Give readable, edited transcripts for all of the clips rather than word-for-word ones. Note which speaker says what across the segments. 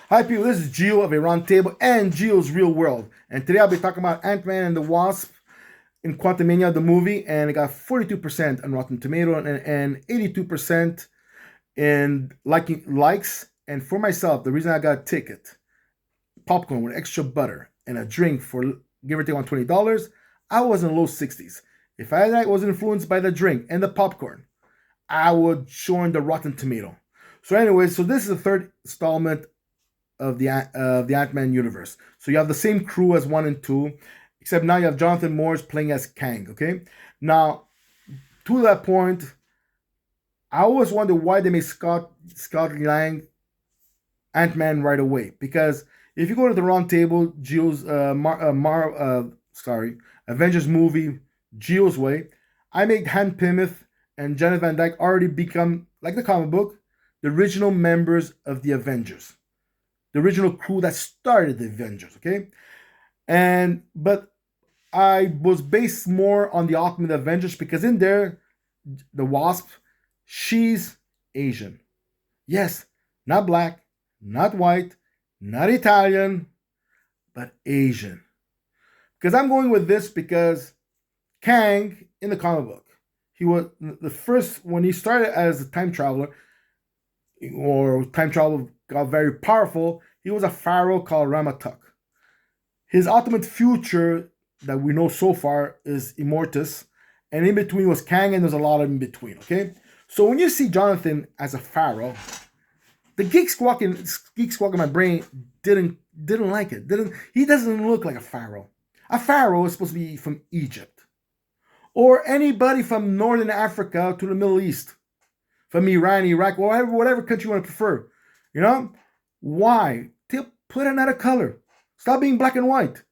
Speaker 1: Hi people, this is Gio of Aroundtable and Gio's Real World. And today I'll be talking about Antman and the Wasp in Quantumania, the movie, and it got 42% on Rotten Tomato and 82% in likes. And for myself, the reason I got a ticket, popcorn with extra butter and a drink for give or take on $20, I was in low 60s. If I was influenced by the drink and the popcorn, I would join the Rotten Tomato. So anyway, so this is the third installment of the Ant-Man universe. So you have the same crew as 1 and 2, except now you have Jonathan Morris playing as Kang, okay? Now, to that point, I always wonder why they made Scott Lang Ant-Man right away. Because if you go to the round table, Geo's Avengers movie, Geo's Way, I make Han Pymith and Janet Van Dyke already become, like the comic book, the original members of the Avengers. The original crew that started the Avengers, okay? But I was based more on the Ultimate Avengers because in there, the Wasp, she's Asian. Yes, not black, not white, not Italian, but Asian. Because I'm going with this because Kang, in the comic book, he was the first, when he started as a time traveler, or time travel got very powerful, he was a pharaoh called Ramatuk. His ultimate future that we know so far is Immortus, and in between was Kang, and there's a lot of in between, okay? So when you see Jonathan as a pharaoh, the geek squawk in my brain didn't like it. He doesn't look like a pharaoh. A pharaoh is supposed to be from Egypt. Or anybody from Northern Africa to the Middle East. From Iran, Iraq, whatever country you want to prefer. You know? Why? Put another color. Stop being black and white.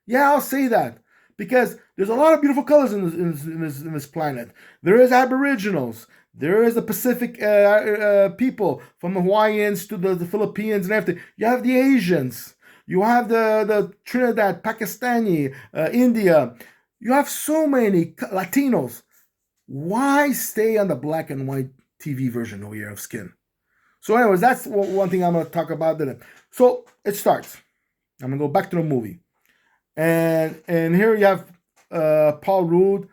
Speaker 1: Yeah, I'll say that. Because there's a lot of beautiful colors in this planet. There is Aboriginals. There is the Pacific people, from the Hawaiians to the Philippines and everything. You have the Asians. You have the Trinidad, Pakistani, India. You have so many Latinos. Why stay on the black and white TV version over here of skin? So anyways, that's one thing I'm going to talk about today. So it starts. I'm going to go back to the movie. And here you have Paul Rudd,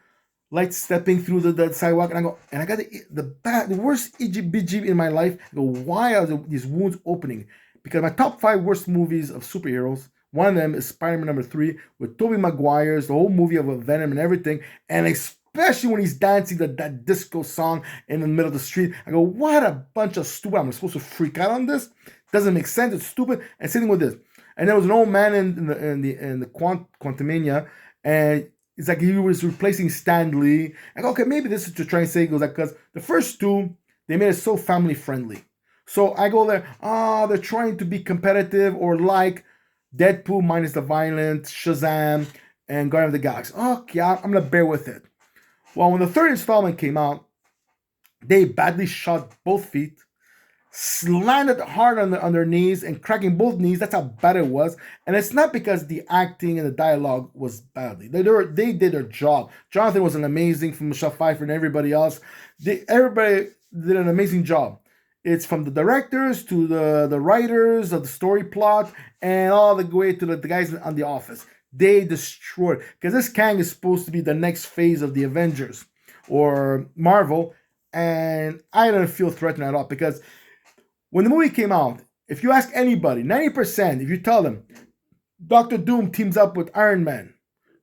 Speaker 1: light stepping through the sidewalk. And I got the worst EGBG in my life. I go, why are these wounds opening? Because my top 5 worst movies of superheroes, one of them is Spider-Man number 3 with Tobey Maguire's, the whole movie of Venom and everything. And especially when he's dancing that disco song in the middle of the street. I go, what a bunch of stupid. I'm supposed to freak out on this? Doesn't make sense. It's stupid. And sitting with this. And there was an old man in the Quantumania, and it's like he was replacing Stan Lee. I go, okay, maybe this is to try and say, it goes like, because the first 2, they made it so family friendly. So I go there, they're trying to be competitive or like Deadpool minus the violence, Shazam, and Guardian of the Galaxy. Okay, I'm going to bear with it. Well, when the third installment came out, they badly shot both feet, slanted hard on their knees and cracking both knees. That's how bad it was. And it's not because the acting and the dialogue was badly. They did their job. Jonathan was an amazing, from Michelle Pfeiffer and everybody else. Everybody did an amazing job. It's from the directors to the writers of the story plot and all the way to the guys on The Office. They destroyed. Because this Kang is supposed to be the next phase of the Avengers or Marvel. And I don't feel threatened at all. Because when the movie came out, if you ask anybody, 90%, if you tell them Dr. Doom teams up with Iron Man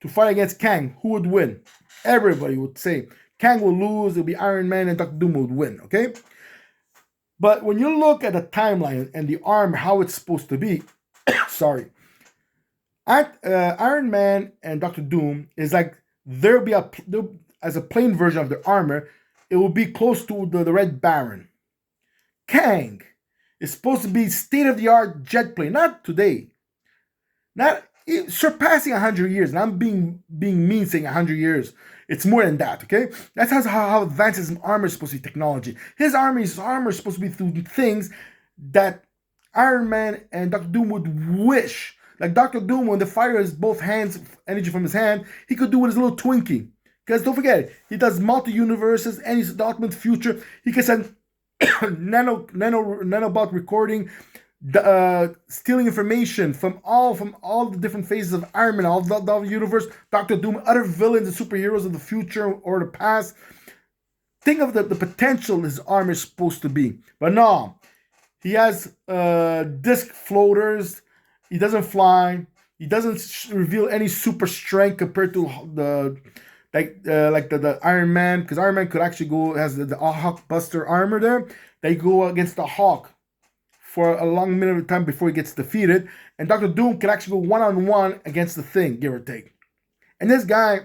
Speaker 1: to fight against Kang, who would win? Everybody would say Kang will lose, it'll be Iron Man, and Dr. Doom would win, okay? But when you look at the timeline and the arm, how it's supposed to be, sorry, Iron Man and Dr. Doom is like there'll be as a plain version of their armor, it will be close to the Red Baron. Kang is supposed to be state-of-the-art jet plane, not today, not surpassing 100 years. And I'm being mean saying 100 years. It's more than that, okay? That's how advanced his armor is supposed to be technology. His armor is supposed to be through things that Iron Man and Dr. Doom would wish. Like Dr. Doom, when the fire is both hands, energy from his hand, he could do with his little Twinkie. Because don't forget, he does multi-universes and he's the ultimate future. He can send nanobot recording stealing information from all the different phases of Iron Man, all the universe, Doctor Doom, other villains and superheroes of the future or the past. Think of the potential his armor is supposed to be. But no, he has disc floaters. He doesn't fly. He doesn't reveal any super strength compared to the like the Iron Man, because Iron Man could actually go has the Hawk Buster armor there. They go against the Hawk for a long minute of time before he gets defeated, and Doctor Doom can actually go one-on-one against the Thing, give or take. And this guy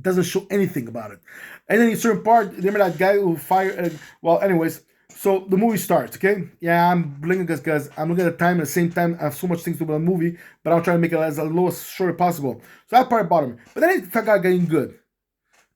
Speaker 1: doesn't show anything about it. And then in a certain part, remember that guy who fired. Well, anyways, so the movie starts. Okay, yeah, I'm blinking because I'm looking at the time. At the same time, I have so much things to do about the movie, but I'm trying to make it as low as short as possible. So that part bothered me. But then it started getting good,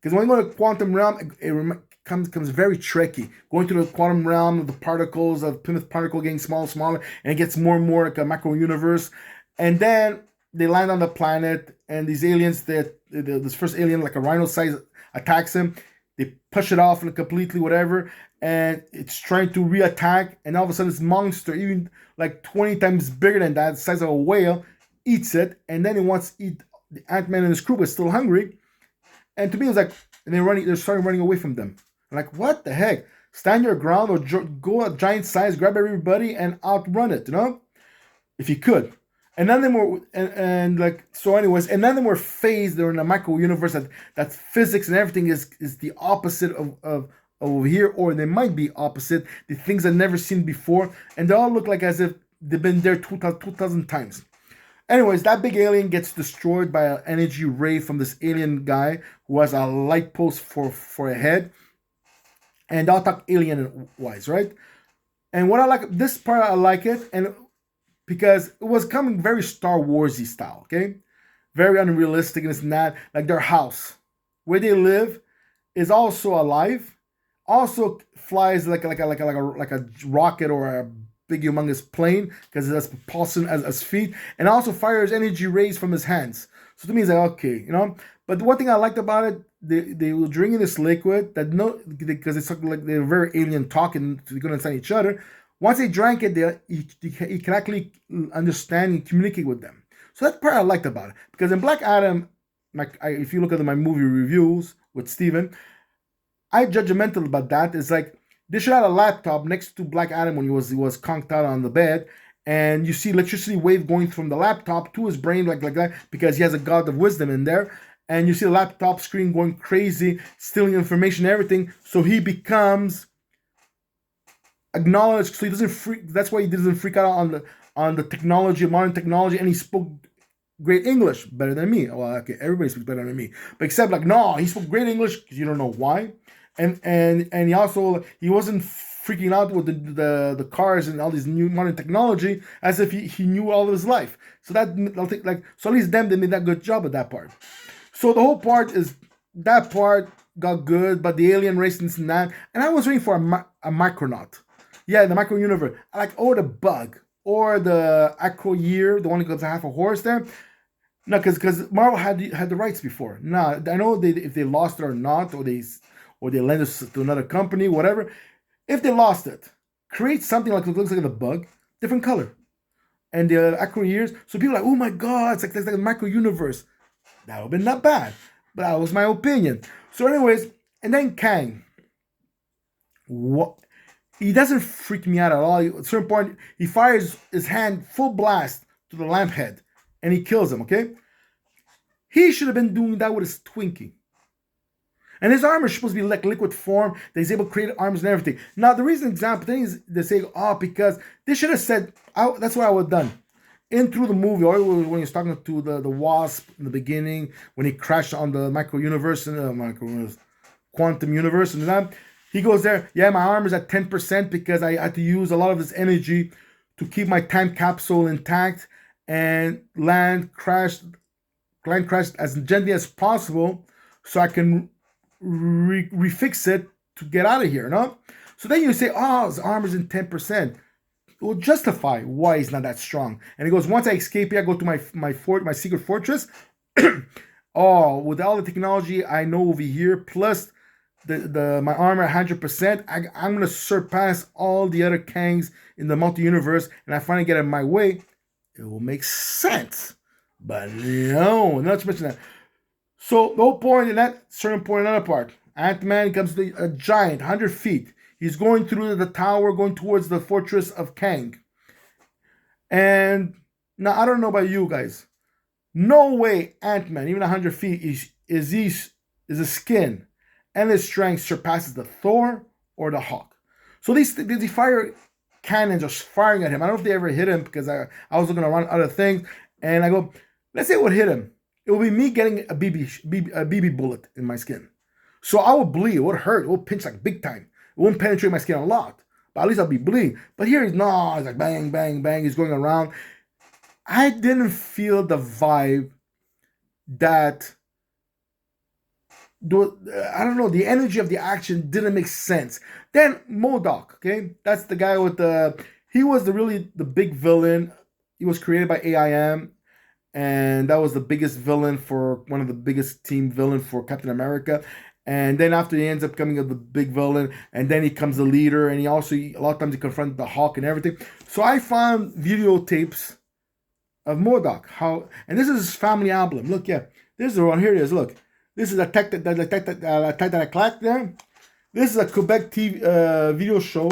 Speaker 1: because when you go to quantum realm, it comes very tricky. Going to the quantum realm of the particles of Plymouth particle getting smaller and smaller, and it gets more and more like a macro universe. And then they land on the planet, and these aliens, this first alien, like a rhino size, attacks him. They push it off completely, whatever, and it's trying to reattack. And all of a sudden, this monster, even like 20 times bigger than that, the size of a whale, eats it, and then it wants to eat the Ant-Man and his crew, but still hungry. And to me, it was like, and they're starting running away from them. I'm like, what the heck? Stand your ground or go a giant size, grab everybody and outrun it, if you could. And then they were, and like, so anyways, and then they were phased. They're in a micro universe that physics and everything is the opposite of over here, or they might be opposite, the things I've never seen before, and they all look like as if they've been there 2,000 times. Anyways, that big alien gets destroyed by an energy ray from this alien guy who has a light post for a head. And I'll talk alien-wise, right? And what I like, this part I like it, and because it was coming very Star Warsy style, okay? Very unrealistic, and it's not like their house where they live is also alive, also flies like a rocket or a big humongous plane because it has propulsion as feet, and also fires energy rays from his hands. So to me, it's like, okay, But the one thing I liked about it, they were drinking this liquid that because it's like they're very alien talking, so they're gonna understand each other. Once they drank it, he can actually understand and communicate with them. So that's part I liked about it. Because in Black Adam, if you look at my movie reviews with Steven, I'm judgmental about that. It's like they should have a laptop next to Black Adam when he was conked out on the bed, and you see electricity wave going from the laptop to his brain like that, because he has a god of wisdom in there. And you see the laptop screen going crazy, stealing information and everything. So he becomes acknowledged. So he doesn't freak. That's why he doesn't freak out on the technology, modern technology. And he spoke great English, better than me. Well, okay, everybody speaks better than me, but except like no, he spoke great English because you don't know why. And he wasn't freaking out with the cars and all this new modern technology as if he knew all of his life. So that I'll think so at least them, they made that good job at that part. So the whole part is that part got good, but the alien race and that, and I was waiting for a Micronaut. Yeah, the micro universe. Or the Bug, or the Acro Year, the one that goes half a horse there. No, because Marvel had the rights before. No, I know if they lost it or not, or they lend it to another company, whatever. If they lost it, create something like it looks like the Bug, different color, and the Acro Years. So people are like, oh my god, it's like a micro universe. That would have been not bad, but that was my opinion. So, anyways, and then Kang. What? He doesn't freak me out at all. At a certain point, he fires his hand full blast to the lamp head, and he kills him. Okay, he should have been doing that with his Twinkie. And his armor is supposed to be like liquid form. That he's able to create arms and everything. Now, the reason thing is they say, because they should have said, that's what I would have done. In through the movie, or when he was talking to the Wasp in the beginning, when he crashed on the micro universe and the quantum universe, and that he goes there. Yeah, my armor is at 10% because I had to use a lot of this energy to keep my time capsule intact and land crashed as gently as possible, so I can refix it to get out of here. No, so then you say, his armor's in 10%. Will justify why he's not that strong. And he goes, once I escape here, I go to my secret fortress. With all the technology I know over here, plus my armor 100%. I'm gonna surpass all the other Kangs in the multi-universe, and I finally get it my way. It will make sense, but no, not to mention that. So the whole point in that certain point, another part, Ant-Man comes to a giant, 100 feet. He's going through the tower, going towards the fortress of Kang. And now I don't know about you guys. No way Ant-Man, even 100 feet, is his skin and his strength surpasses the Thor or the Hawk. So these fire cannons are firing at him. I don't know if they ever hit him because I was looking around other things, and I go, let's say it would hit him. It would be me getting a BB bullet in my skin. So I would bleed. It would hurt. It would pinch like big time. It wouldn't penetrate my skin a lot, but at least I'll be bleeding. But here he's like bang, bang, bang. He's going around. I didn't feel the vibe that I don't know, the energy of the action didn't make sense. Then MODOK, okay, that's the guy with he was the big villain. He was created by AIM, and that was the biggest villain for one of the biggest team villain for Captain America. And then after he ends up coming up the big villain, and then he becomes the leader, and he also a lot of times he confronts the Hawk and everything. So I found videotapes of MODOK. And this is his family album. Look, yeah, this is the one. Here it is. Look, this is a tech that I clacked there. This is a Quebec TV video show.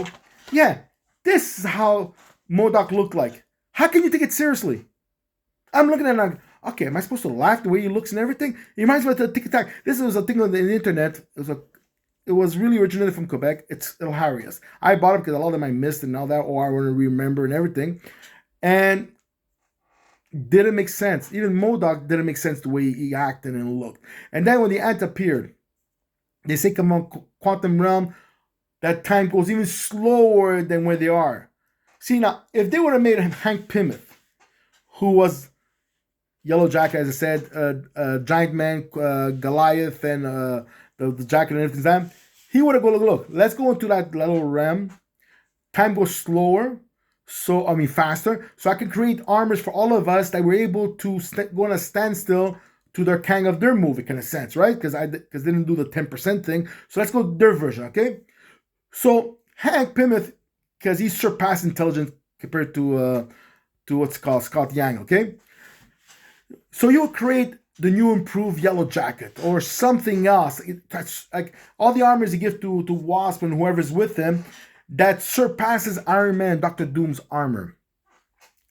Speaker 1: Yeah, this is how MODOK looked like. How can you take it seriously? I'm looking at it like, okay, am I supposed to laugh the way he looks and everything? He reminds me of the Tic Tac. This was a thing on the internet. It was really originated from Quebec. It's hilarious. I bought it because a lot of them I missed and all that, or I want to remember and everything. And didn't make sense. Even MODOK didn't make sense the way he acted and looked. And then when the ant appeared, they say, come on, quantum realm, that time goes even slower than where they are. See, now, if they would have made him Hank Pymith, who was Yellow Jacket, as I said, Giant Man, Goliath, and the jacket and everything, he would have go, look, let's go into that little realm. Time goes slower. Faster. So I can create armors for all of us that were able to go on a standstill to their Kang of their movie, kind of sense, right? Because they didn't do the 10% thing. So let's go their version, okay? So Hank Pymith, because he's surpassed intelligence compared to what's called Scott Yang, okay? So you'll create the new improved Yellow Jacket or something else. That's like all the armors you give to Wasp and whoever's with him that surpasses Iron Man and Doctor Doom's armor.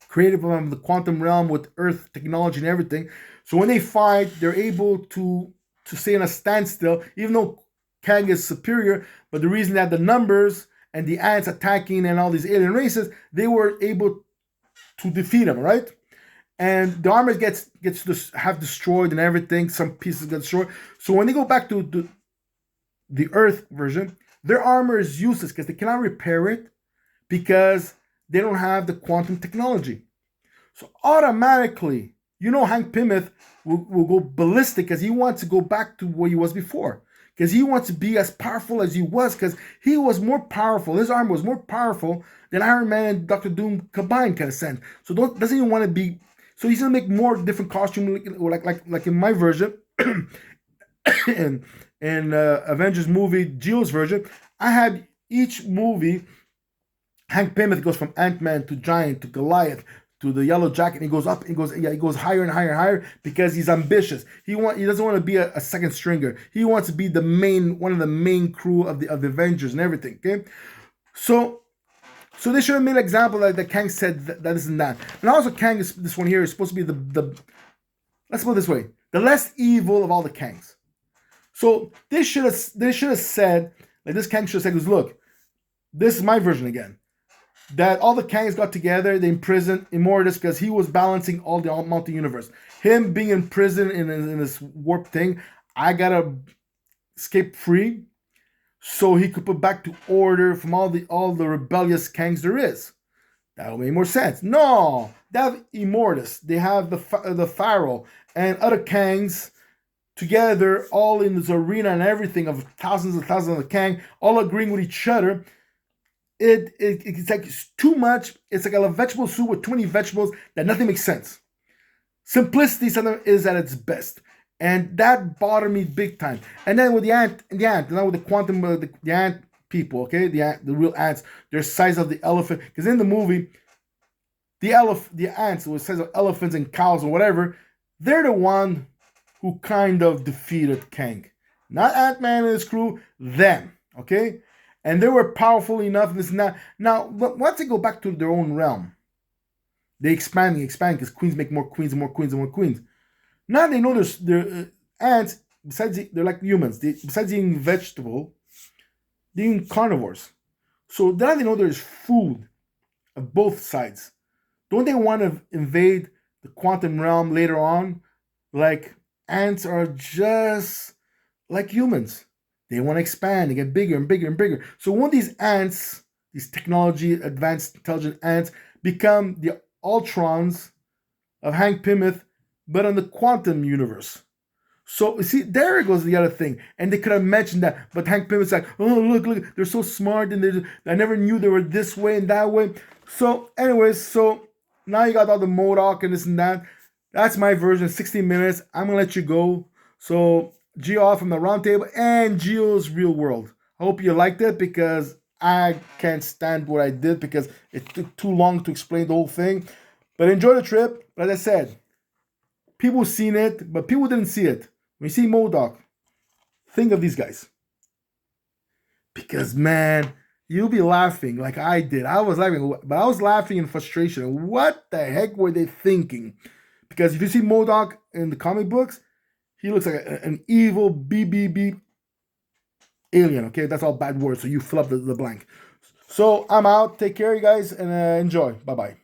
Speaker 1: Created from the quantum realm with Earth technology and everything. So when they fight, they're able to stay in a standstill, even though Kang is superior. But the reason that the numbers and the ants attacking and all these alien races, they were able to defeat him, right? And the armor gets to have destroyed and everything. Some pieces get destroyed. So when they go back to the Earth version, their armor is useless because they cannot repair it because they don't have the quantum technology. So automatically, Hank Pymith will go ballistic because he wants to go back to where he was before. Because he wants to be as powerful as he was because he was more powerful. His armor was more powerful than Iron Man and Doctor Doom combined, kind of sense. So doesn't even want to be. So he's gonna make more different costumes, like in my version. In Avengers movie, Geo's version, I had each movie, Hank Pymith goes from Ant-Man to Giant to Goliath to the Yellow Jacket, and he goes up, he goes higher and higher and higher because he's ambitious. He doesn't want to be a second stringer. He wants to be one of the main crew of the Avengers and everything. Okay, so they should have made an example that Kang said that isn't that. And also Kang this one here is supposed to be the let's put it this way, the less evil of all the Kangs. So they should have said, like this Kang should have said, look, this is my version again. That all the Kangs got together, they imprisoned Immortus because he was balancing all the multi-universe. Him being in prison in this warp thing, I gotta escape free so he could put back to order from all the rebellious Kangs there is. That would make more sense. No, they have Immortus, they have the Pharaoh and other Kangs together, all in this arena and everything of thousands and thousands of Kang, all agreeing with each other. It's like it's too much. It's like a vegetable soup with too many vegetables that nothing makes sense. Simplicity is at its best. And that bothered me big time. And then with the ant, now with the quantum, the ant people, okay, the real ants, they're size of the elephant. Because in the movie, the ants, with size of elephants and cows or whatever, they're the one who kind of defeated Kang. Not Ant-Man and his crew, them, okay? And they were powerful enough. This and that. Now, once they go back to their own realm, they expand, because queens make more queens and more queens and more queens. Now they know they're ants, they're like humans. Besides eating vegetable, they're eating carnivores. So now they know there's food on both sides. Don't they want to invade the quantum realm later on? Like, ants are just like humans. They want to expand, they get bigger and bigger and bigger. So when these ants, these technology, advanced, intelligent ants, become the Ultrons of Hank Pymith, but on the quantum universe. So you see, there goes the other thing, and they could have mentioned that, but Hank Pym's like, oh look, they're so smart, and I never knew they were this way and that way. So, anyways, so now you got all the MODOK and this and that. That's my version, 60 minutes. I'm gonna let you go. So, Gio from the Roundtable and Gio's Real World. I hope you liked it, because I can't stand what I did because it took too long to explain the whole thing. But enjoy the trip. Like I said, people seen it, but people didn't see it. When you see MODOK, think of these guys. Because, man, you'll be laughing like I did. I was laughing, but I was laughing in frustration. What the heck were they thinking? Because if you see MODOK in the comic books, he looks like an evil BBB alien, okay? That's all bad words, so you fill up the blank. So I'm out. Take care, you guys, and enjoy. Bye-bye.